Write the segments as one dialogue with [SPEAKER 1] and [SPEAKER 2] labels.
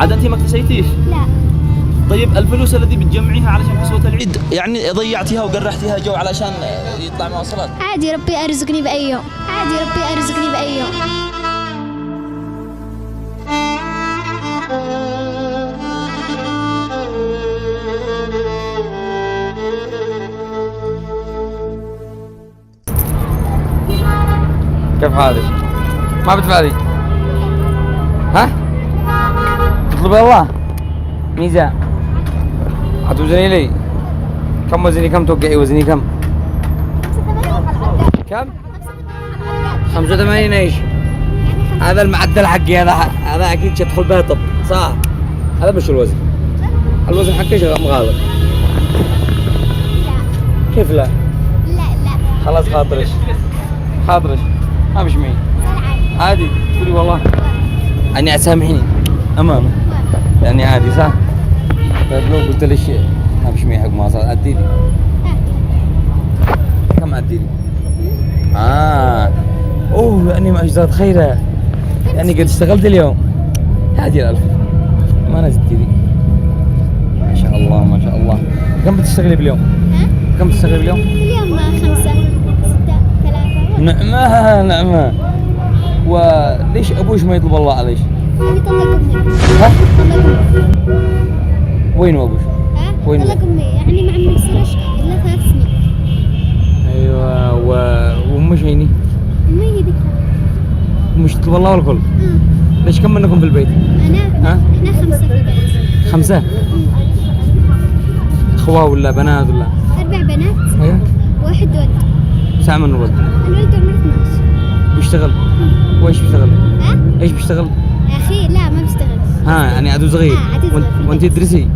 [SPEAKER 1] عاد انت ما اكتسيتيش؟
[SPEAKER 2] لا.
[SPEAKER 1] طيب الفلوس الذي بتجمعيها علشان كسوة العيد يعني ضيعتيها وقرحتيها جو علشان يطلع مواصلات؟
[SPEAKER 2] عادي ربي ارزقني باي يوم، عادي ربي ارزقني باي يوم.
[SPEAKER 3] كيف حالك؟ ما بتفادي؟ ها؟ تطلبي الله؟ ميزان حتوزني لي؟ كم وزني كم توقعي وزني كم؟ كم؟ 85 ايش؟ هذا المعدل حقي هذا اكيد تدخل بها طب صح؟ هذا مش الوزن الوزن حقي مغالط كيف لا؟
[SPEAKER 2] لا
[SPEAKER 3] خلاص خاطرش ما بش مين عادي تقولي والله اني اسامحني امامه يعني عادي صح؟ طيب لو قلت ليش ما بش مين حق مواصلات عدي لي كم عدي لي؟ اوه يعني ما اجزاد خيره يعني قد اشتغلت اليوم عادي الألف ما نزلت لي ما شاء الله ما شاء الله. كم بتشتغلي باليوم؟ كم بتشتغلي باليوم؟
[SPEAKER 2] اليوم 5 6 3.
[SPEAKER 3] نعمة وليش ابوش ما يطلب الله عليش؟
[SPEAKER 2] يعني طلق امي.
[SPEAKER 3] ها؟
[SPEAKER 2] طلق امي.
[SPEAKER 3] وين ابوش؟ وين؟
[SPEAKER 2] طلق امي يعني ما عمري بصيرش الا 3 سنين.
[SPEAKER 3] ايوه وامش هيني؟
[SPEAKER 2] امي هي ذيك.
[SPEAKER 3] مش تطلب الله والكل؟ ليش كم منكم في البيت؟
[SPEAKER 2] احنا 5 في البيت.
[SPEAKER 3] 5 اخوة ولا بنات ولا؟
[SPEAKER 2] 4 بنات.
[SPEAKER 3] ايوه.
[SPEAKER 2] واحد ولد.
[SPEAKER 3] ساعة من الولد؟
[SPEAKER 2] الولد عمره 12.
[SPEAKER 3] بيشتغل؟ وايش بيشتغل؟ ايش بيشتغل؟
[SPEAKER 2] يا اخي لا ما بشتغل.
[SPEAKER 3] يعني عدو صغير؟
[SPEAKER 2] عدو صغير.
[SPEAKER 3] وانت تدرسي؟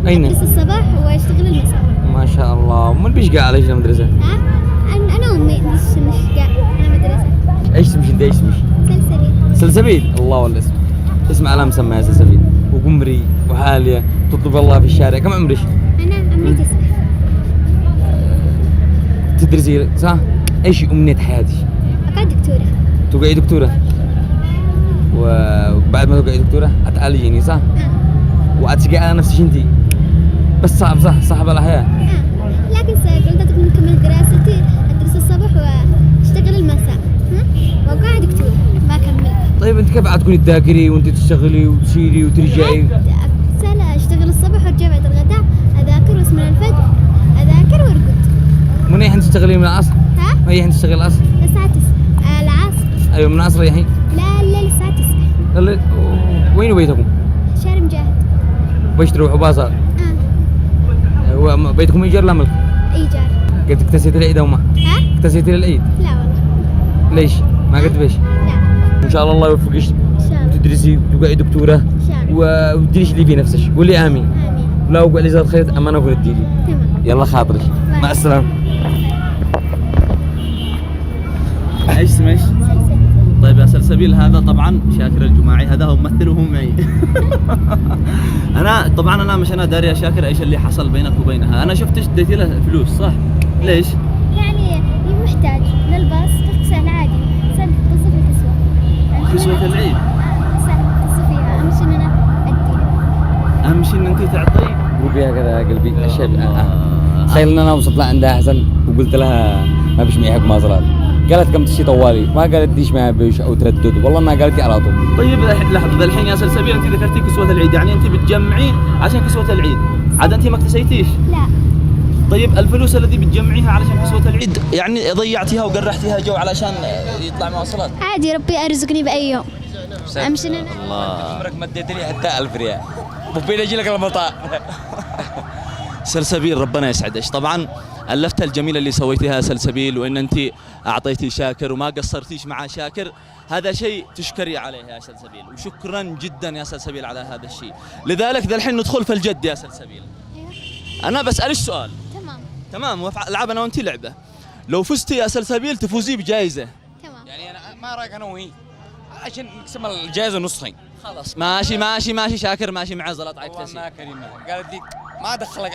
[SPEAKER 3] اين؟
[SPEAKER 2] ادرس الصباح واشتغل المساء.
[SPEAKER 3] ما شاء الله. ومن بيشقى عليش المدرسة؟
[SPEAKER 2] انا وامي مش قاعد انا مدرسة.
[SPEAKER 3] ايش تمشي انت ايش تمشي؟
[SPEAKER 2] سلسبيل.
[SPEAKER 3] سلسبيل الله ولا اسم على مسمى يا سلسبيل وقمري وحالية تطلب الله في الشارع. كم عمرك؟
[SPEAKER 2] انا عمري 9.
[SPEAKER 3] تدرسي صح؟ ايش أمنية حياتك؟
[SPEAKER 2] اقعد دكتورة.
[SPEAKER 3] تقعي دكتورة؟ وبعد ما تقعي دكتورة اتعالجيني صح؟ واتسقي على نفسك انتي بس صعب صح؟ صعب الحياة.
[SPEAKER 2] لكن قلت لكم نكمل دراستي ادرس الصبح واشتغل المساء واقعد دكتورة ما اكمل.
[SPEAKER 3] طيب انت كيف تكوني تذاكري وانت تشتغلي وتسيري وترجعي؟
[SPEAKER 2] سهلة اشتغل الصبح وارجع بعد الغداء اذاكر واسمع الفجر اذاكر وارقد.
[SPEAKER 3] من اي حين تشتغلي من العصر؟ من اي حين تشتغلي العصر؟
[SPEAKER 2] الساعة 9 العصر.
[SPEAKER 3] ايوه من العصر ريحين؟
[SPEAKER 2] لا الساعة 9.
[SPEAKER 3] وين بيتكم؟
[SPEAKER 2] شارع مجاهد.
[SPEAKER 3] باش تروحوا بازار؟ بيتكم ايجار ولا ملك؟
[SPEAKER 2] ايجار.
[SPEAKER 3] قد اكتسيتي العيد او ما؟ اكتسيتي العيد؟
[SPEAKER 2] لا والله.
[SPEAKER 3] ليش؟ ما قد بيش؟
[SPEAKER 2] لا.
[SPEAKER 3] ان شاء الله يوفقك
[SPEAKER 2] ان شاء الله.
[SPEAKER 3] وتدرسي وتقعدي دكتورة
[SPEAKER 2] ان شاء الله.
[SPEAKER 3] وتديريش اللي في نفسك قولي امين.
[SPEAKER 2] امين.
[SPEAKER 3] لا وقع لي زاد خير امانة اقول اديلي.
[SPEAKER 2] تمام.
[SPEAKER 3] يلا خاطرك. مع السلامة.
[SPEAKER 1] ايش اسمك؟ طيب يا سلسبيل هذا طبعا شاكر الجماعي هذا هو ممثل وهو معي. انا مشينا داري يا شاكر ايش اللي حصل بينك وبينها. انا شفتش اديتي له فلوس صح؟ ليش؟
[SPEAKER 2] يعني محتاج للباص سهل عادي سهل تصف الكسوة.
[SPEAKER 1] كسوة العيد؟
[SPEAKER 2] سهل تصف فيها اهم شيء ان انا ادي.
[SPEAKER 1] اهم شيء ان انت تعطي.
[SPEAKER 3] قلبي هكذا قلبي الشيء. تخيل ان انا وصلت لها عندها احسن وقلت لها ما بش معي حق مواصلات. قالت كم تشي طوالي ما قالت ديش معي بيش او تردد والله ما قالت لي على طول.
[SPEAKER 1] طيب لحظه الحين يا سلسبيل انت ذكرتي كسوة العيد يعني انت بتجمعين عشان كسوة العيد عاد انت ما اكتسيتيش؟
[SPEAKER 2] لا.
[SPEAKER 1] طيب الفلوس الذي بتجمعيها علشان كسوة العيد يعني ضيعتيها وقرحتيها جو علشان يطلع مواصلات؟
[SPEAKER 2] عادي ربي ارزقني باي يوم. امشي انا.
[SPEAKER 3] الله عمرك ما اديت لي حتى 1000 ريال وبين اجي لك المطار.
[SPEAKER 1] سلسبيل ربنا يسعدك. طبعا اللفتة الجميلة اللي سويتيها سلسبيل وان انت اعطيتي شاكر وما قصرتيش مع شاكر هذا شيء تشكري عليه يا سلسبيل وشكرا جدا يا سلسبيل على هذا الشيء. لذلك ذا الحين ندخل في الجد يا سلسبيل. انا بسألك سؤال. تمام والعب انا وانت لعبة. لو فزتي يا سلسبيل تفوزي بجائزة.
[SPEAKER 2] تمام.
[SPEAKER 3] يعني انا ما رايك انا وهي عشان نقسم الجائزة نصين.
[SPEAKER 1] خلاص ماشي شاكر ماشي معي زلط عيك
[SPEAKER 3] والله ما كريمة قالت لي ما دخلك.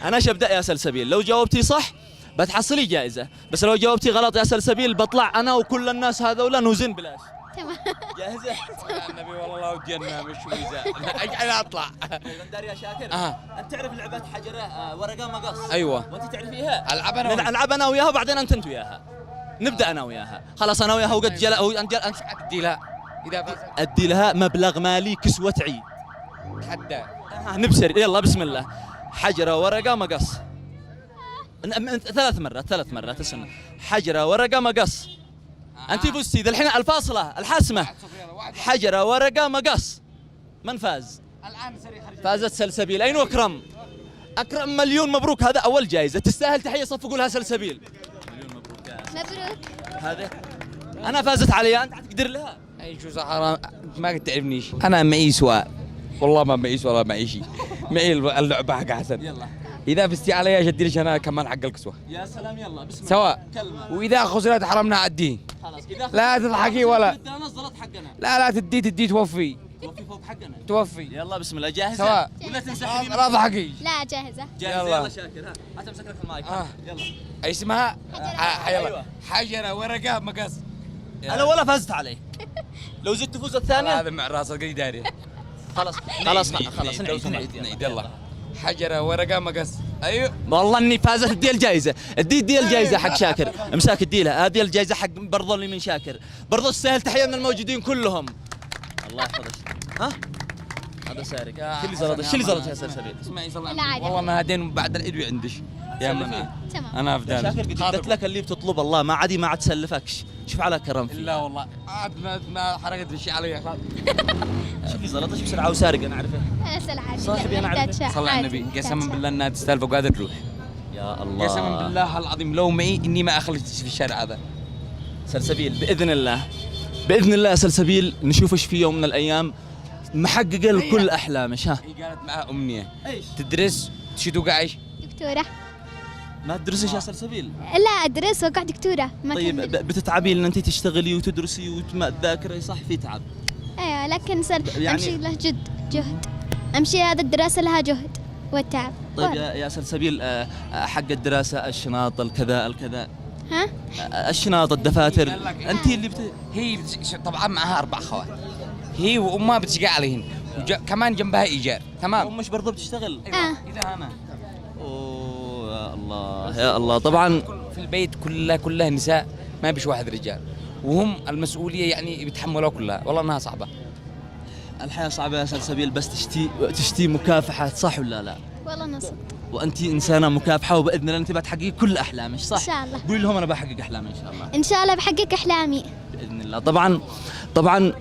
[SPEAKER 1] انا شبدأ يا سلسبيل لو جاوبتي صح بتحصلي جائزة بس لو جاوبتي غلط يا سلسبيل بطلع انا وكل الناس هذولا نوزن بلاش.
[SPEAKER 2] تمام.
[SPEAKER 1] جاهزة؟
[SPEAKER 3] يا النبي والله لا ودي انام مش ويزا اجعل اطلع.
[SPEAKER 1] دار يا شاكر.
[SPEAKER 3] آه.
[SPEAKER 1] انت تعرف لعبة حجرة ورقة مقص؟
[SPEAKER 3] ايوه.
[SPEAKER 1] وانت تعرفيها؟
[SPEAKER 3] العب انا وياك.
[SPEAKER 1] نلعب انا وياها وبعدين انت وياها. نبدا انا وياها. خلاص انا وياها وقد جلا هو انت
[SPEAKER 3] ادي لها اذا فاز
[SPEAKER 1] ادي لها مبلغ مالي كسوة عيد.
[SPEAKER 3] تحدى.
[SPEAKER 1] نبشر يلا بسم الله. حجرة ورقة مقص. 3 مرات اسمع. حجرة ورقة مقص. انت فزتي ذا الحين الفاصلة الحاسمة. حجرة ورقة مقص. من فاز؟
[SPEAKER 3] الان سريع خرج.
[SPEAKER 1] فازت سلسبيل. اين اكرم؟ اكرم مليون مبروك، هذا اول جائزة تستاهل تحية صفقوا لها سلسبيل. مليون مبروك يا
[SPEAKER 2] مبروك.
[SPEAKER 1] هذا انا فازت عليها انت تقدر لها.
[SPEAKER 3] اي شو صار ما قد تعرفنيش انا معي سواء والله ما معي ولا معي شيء معي اللعبه حق حسن.
[SPEAKER 1] يلا
[SPEAKER 3] اذا فزتي علي اشد لك انا كمان حق الكسوه
[SPEAKER 1] يا سلام يلا بسم الله.
[SPEAKER 3] سواء
[SPEAKER 1] كلمة.
[SPEAKER 3] واذا خسرت حرمنا عديه.
[SPEAKER 1] خلاص اذا
[SPEAKER 3] لا تضحكي ولا
[SPEAKER 1] نزلت حقنا.
[SPEAKER 3] لا تدي توفي
[SPEAKER 1] توفي فوق حقنا.
[SPEAKER 3] توفي
[SPEAKER 1] يلا بسم الله جاهزة؟
[SPEAKER 3] سواء.
[SPEAKER 1] ولا تنسحبي؟
[SPEAKER 3] لا تضحكي.
[SPEAKER 2] لا جاهزة.
[SPEAKER 1] جاهزة
[SPEAKER 3] يلا.
[SPEAKER 1] يلا شاكر ها هات امسك لك المايك يلا.
[SPEAKER 3] اي اسمها؟
[SPEAKER 1] أيوة.
[SPEAKER 3] يلا حجره ورقه مقص.
[SPEAKER 1] انا ولا فزت عليه. لو زدت تفوز الثانية
[SPEAKER 3] هذا مع راسك داري.
[SPEAKER 1] خلاص
[SPEAKER 3] نعيد يلا حجره ورقه مقص. ايوه
[SPEAKER 1] والله اني فازت ادي الجائزة. ادي الجائزة حق شاكر امساك ادي لها. هذه الجائزة حق برضو اللي من شاكر. برضو السهل تحية من الموجودين كلهم. الله يحفظك. ها هذا سارق. شو اللي زلط يا سلسبيل؟
[SPEAKER 3] اسمعي
[SPEAKER 2] لا عادي.
[SPEAKER 3] والله ما هدين بعد العيد عندش يا من
[SPEAKER 2] تمام.
[SPEAKER 3] انا
[SPEAKER 1] يا
[SPEAKER 3] افدان
[SPEAKER 1] شاكر قلت لك اللي بتطلب الله ما عاد تسلفكش. شوف على كرم فيه.
[SPEAKER 3] لا والله عاد ما حرقت الشيء علي خلاص.
[SPEAKER 1] شوف اللي زلطش بسرعة وسارق انا اعرفه.
[SPEAKER 2] اسال عادي.
[SPEAKER 1] صاحبي أنا أعرف.
[SPEAKER 3] صلى على النبي قسما بالله انها تستاهل وقاعده تروح.
[SPEAKER 1] يا الله
[SPEAKER 3] قسما بالله العظيم لو معي اني ما اخلص في الشارع هذا.
[SPEAKER 1] سلسبيل باذن الله باذن الله. سلسبيل نشوفش في يوم من الايام محققه لكل احلامش. ها
[SPEAKER 3] هي قالت معها امنيه
[SPEAKER 1] ايش
[SPEAKER 3] تدرس شو توقع ايش؟
[SPEAKER 2] دكتورة.
[SPEAKER 1] ما تدرسيش يا سلسبيل؟
[SPEAKER 2] لا أدرس وقع دكتورة ما
[SPEAKER 1] طيب
[SPEAKER 2] كمل.
[SPEAKER 1] بتتعبي لان انت تشتغلي وتدرسي وتذاكري صح في تعب.
[SPEAKER 2] أيوة لكن
[SPEAKER 1] يعني-
[SPEAKER 2] أمشي له جهد. أمشي هذا الدراسة لها جهد والتعب.
[SPEAKER 1] طيب يا سلسبيل حق الدراسه الشناط الكذا
[SPEAKER 2] ها؟
[SPEAKER 1] الشناط الدفاتر انت اللي
[SPEAKER 3] هي طبعا معها 4 خوات. هي وامها بتشقى عليهن كمان جنبها ايجار تمام.
[SPEAKER 1] مش برضه بتشتغل؟
[SPEAKER 3] اذا انا
[SPEAKER 1] اوه يا الله يا الله. طبعا
[SPEAKER 3] في البيت كلها نساء ما بيش واحد رجال وهم المسؤوليه يعني بيتحملوها كلها والله انها صعبه.
[SPEAKER 1] الحياه صعبه يا سلسبيل بس تشتي مكافحه صح ولا لا؟
[SPEAKER 2] والله نصب.
[SPEAKER 1] وانت انسانه مكافحه وباذن الله انت بتحققي كل احلامك صح؟
[SPEAKER 2] إن شاء الله.
[SPEAKER 1] قولي لهم انا بحقق احلامي ان شاء الله.
[SPEAKER 2] إن شاء الله بحقق أحلامي.
[SPEAKER 1] باذن الله. طبعا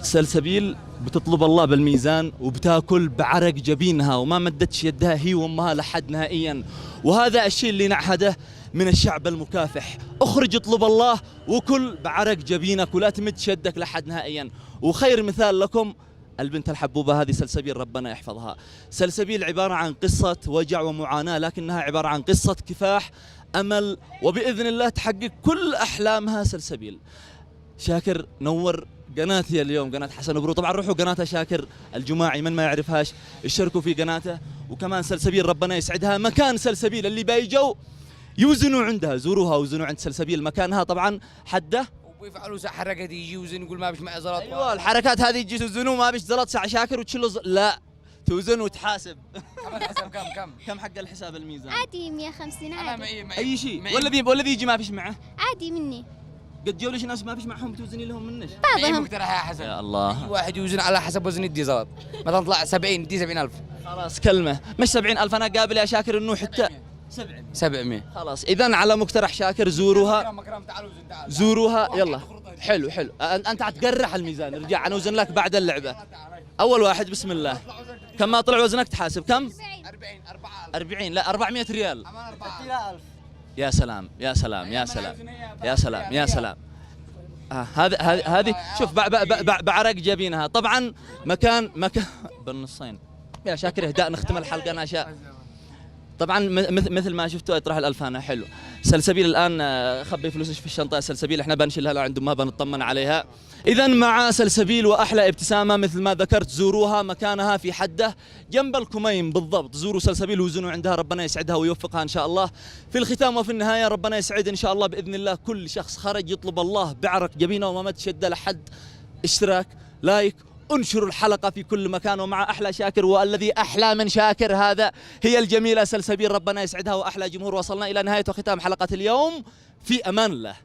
[SPEAKER 1] سلسبيل بتطلب الله بالميزان وبتاكل بعرق جبينها وما مدتش يدها هي وامها لحد نهائيا. وهذا الشيء اللي نعهده من الشعب المكافح. اخرج اطلب الله وكل بعرق جبينك ولا تمد يدك لحد نهائيا. وخير مثال لكم البنت الحبوبة هذه سلسبيل ربنا يحفظها. سلسبيل عبارة عن قصة وجع ومعاناة لكنها عبارة عن قصة كفاح أمل وبإذن الله تحقق كل أحلامها سلسبيل. شاكر نور قناتي اليوم قناة حسن برو. طبعا روحوا قناته شاكر الجماعي من ما يعرفهاش اشتركوا في قناته. وكمان سلسبيل ربنا يسعدها مكان سلسبيل اللي بيجوا يوزنوا عندها زوروها وزنوا عند سلسبيل مكانها طبعا حده
[SPEAKER 3] ويفعلوا حركه يجي يوزن يقول ما بيش معي زلط.
[SPEAKER 1] ايوه الحركات هذه يجي توزنوا ما بيش زلط ساعة شاكر وتشيلوا لا توزن وتحاسب.
[SPEAKER 3] كم الحساب
[SPEAKER 1] كم حق الحساب الميزان؟
[SPEAKER 2] عادي 150
[SPEAKER 3] انا
[SPEAKER 2] عادي.
[SPEAKER 1] اي شيء ولا يجي ما فيش معه.
[SPEAKER 2] عادي مني.
[SPEAKER 1] قد جو ليش ناس ما فيش معهم بتوزني لهم منش.
[SPEAKER 2] بعضهم.
[SPEAKER 3] مقترح يا حسن
[SPEAKER 1] يا الله.
[SPEAKER 3] أي واحد يوزن على حسب وزن يدي زلط. مثلا طلع 70 دي 70,000.
[SPEAKER 1] خلاص كلمة مش 70,000 أنا قابل يا شاكر إنه حتى
[SPEAKER 3] 700.
[SPEAKER 1] خلاص إذا على مقترح شاكر زوروها
[SPEAKER 3] مكرم تعال وزن تعال.
[SPEAKER 1] زوروها يلا. حلو أنت عتقرح الميزان رجع أنا وزن لك بعد اللعبة. أول واحد بسم الله. كم ما طلع وزنك تحاسب كم؟ 40 لا 400 ريال. يا سلام يا سلام يا سلام يا سلام يا سلام. هذه شوف بعرق جبينها طبعا مكان بالنصين. يا شاكر اهداء نختم الحلقه انا اشياء. طبعا مثل ما شفتوا اطرح الالفانه حلو. سلسبيل الان خبي فلوسك في الشنطه. سلسبيل احنا بنشيلها لو عنده ما بنطمن عليها. إذا مع سلسبيل وأحلى ابتسامة مثل ما ذكرت، زوروها، مكانها في حدة جنب الكميم بالضبط. زوروا سلسبيل وزنوا عندها، ربنا يسعدها ويوفقها إن شاء الله. في الختام وفي النهاية ربنا يسعد إن شاء الله بإذن الله كل شخص خرج يطلب الله بعرق جبينه وما مد شدة لحد. اشتراك، لايك، انشروا الحلقة في كل مكان. ومع أحلى شاكر، والذي أحلى من شاكر هذا هي الجميلة سلسبيل، ربنا يسعدها وأحلى جمهور. وصلنا إلى نهاية وختام حلقة اليوم، في أمان الله.